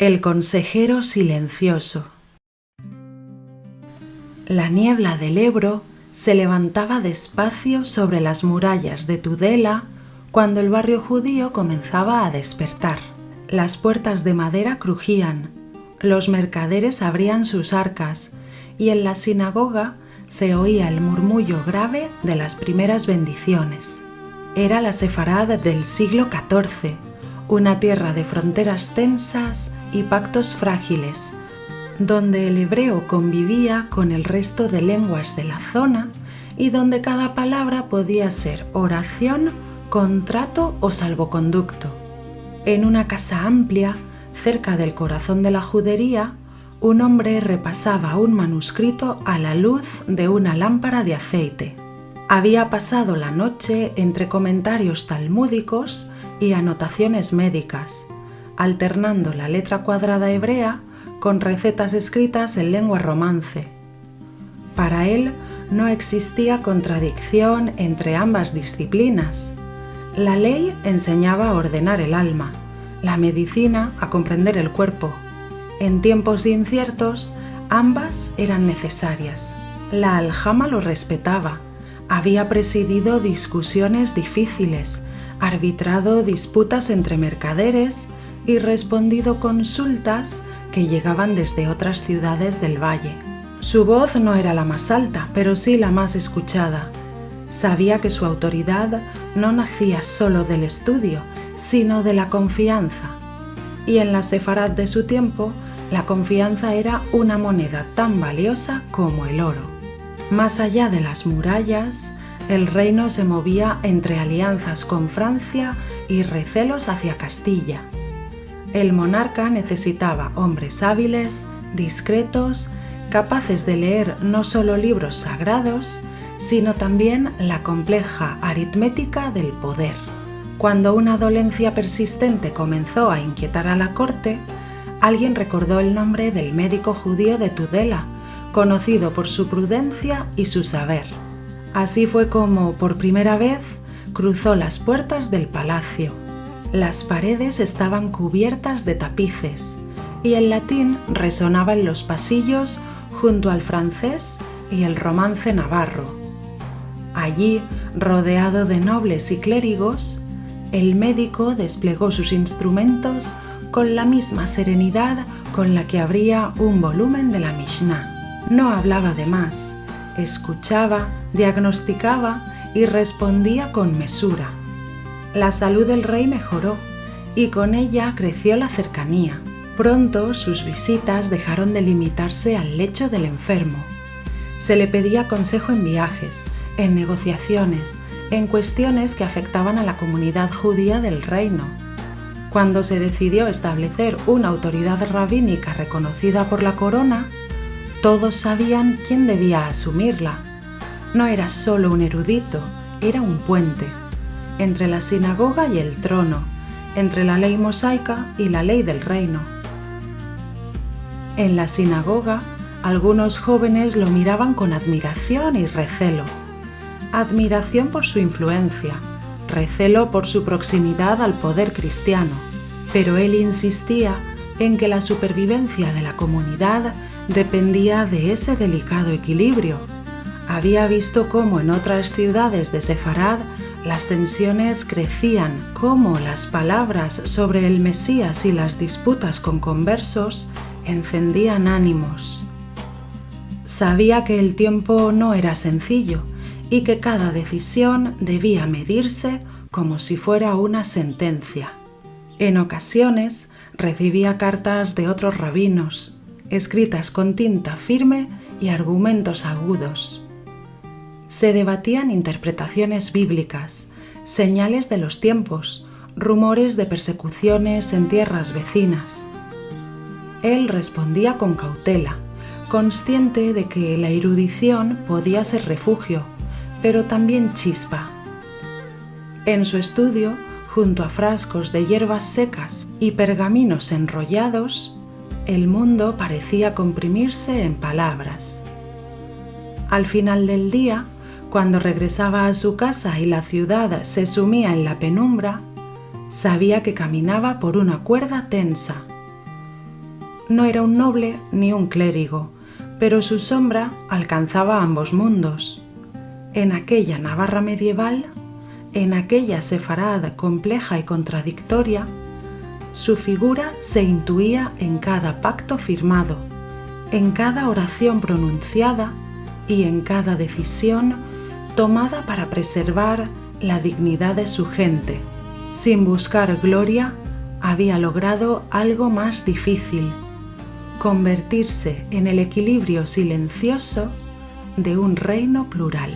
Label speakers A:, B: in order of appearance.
A: El consejero silencioso. La niebla del Ebro se levantaba despacio sobre las murallas de Tudela cuando el barrio judío comenzaba a despertar. Las puertas de madera crujían, los mercaderes abrían sus arcas y en la sinagoga se oía el murmullo grave de las primeras bendiciones. Era la Sefarad del siglo XIV, una tierra de fronteras tensas y pactos frágiles, donde el hebreo convivía con el resto de lenguas de la zona y donde cada palabra podía ser oración, contrato o salvoconducto. En una casa amplia, cerca del corazón de la judería, un hombre repasaba un manuscrito a la luz de una lámpara de aceite. Había pasado la noche entre comentarios talmúdicos y anotaciones médicas, alternando la letra cuadrada hebrea con recetas escritas en lengua romance. Para él no existía contradicción entre ambas disciplinas. La ley enseñaba a ordenar el alma, la medicina a comprender el cuerpo. En tiempos inciertos, ambas eran necesarias. La aljama lo respetaba, había presidido discusiones difíciles, arbitrado disputas entre mercaderes y respondido consultas que llegaban desde otras ciudades del valle. Su voz no era la más alta, pero sí la más escuchada. Sabía que su autoridad no nacía solo del estudio, sino de la confianza. Y en la Sefarad de su tiempo, la confianza era una moneda tan valiosa como el oro. Más allá de las murallas, el reino se movía entre alianzas con Francia y recelos hacia Castilla. El monarca necesitaba hombres hábiles, discretos, capaces de leer no solo libros sagrados, sino también la compleja aritmética del poder. Cuando una dolencia persistente comenzó a inquietar a la corte, alguien recordó el nombre del médico judío de Tudela, conocido por su prudencia y su saber. Así fue como, por primera vez, cruzó las puertas del palacio. Las paredes estaban cubiertas de tapices y el latín resonaba en los pasillos junto al francés y el romance navarro. Allí, rodeado de nobles y clérigos, el médico desplegó sus instrumentos con la misma serenidad con la que abría un volumen de la Mishnah. No hablaba de más, escuchaba, diagnosticaba y respondía con mesura. La salud del rey mejoró y con ella creció la cercanía. Pronto sus visitas dejaron de limitarse al lecho del enfermo. Se le pedía consejo en viajes, en negociaciones, en cuestiones que afectaban a la comunidad judía del reino. Cuando se decidió establecer una autoridad rabínica reconocida por la corona, todos sabían quién debía asumirla. No era solo un erudito, era un puente entre la sinagoga y el trono, entre la ley mosaica y la ley del reino. En la sinagoga, algunos jóvenes lo miraban con admiración y recelo. Admiración por su influencia, recelo por su proximidad al poder cristiano, pero él insistía en que la supervivencia de la comunidad dependía de ese delicado equilibrio. Había visto cómo en otras ciudades de Sefarad las tensiones crecían, cómo las palabras sobre el Mesías y las disputas con conversos encendían ánimos. Sabía que el tiempo no era sencillo y que cada decisión debía medirse como si fuera una sentencia. En ocasiones recibía cartas de otros rabinos, escritas con tinta firme y argumentos agudos. Se debatían interpretaciones bíblicas, señales de los tiempos, rumores de persecuciones en tierras vecinas. Él respondía con cautela, consciente de que la erudición podía ser refugio, pero también chispa. En su estudio junto a frascos de hierbas secas y pergaminos enrollados, el mundo parecía comprimirse en palabras. Al final del día, cuando regresaba a su casa y la ciudad se sumía en la penumbra, sabía que caminaba por una cuerda tensa. No era un noble ni un clérigo, pero su sombra alcanzaba ambos mundos. En aquella Navarra medieval, en aquella Sefarad compleja y contradictoria, su figura se intuía en cada pacto firmado, en cada oración pronunciada y en cada decisión tomada para preservar la dignidad de su gente. Sin buscar gloria, había logrado algo más difícil: convertirse en el equilibrio silencioso de un reino plural.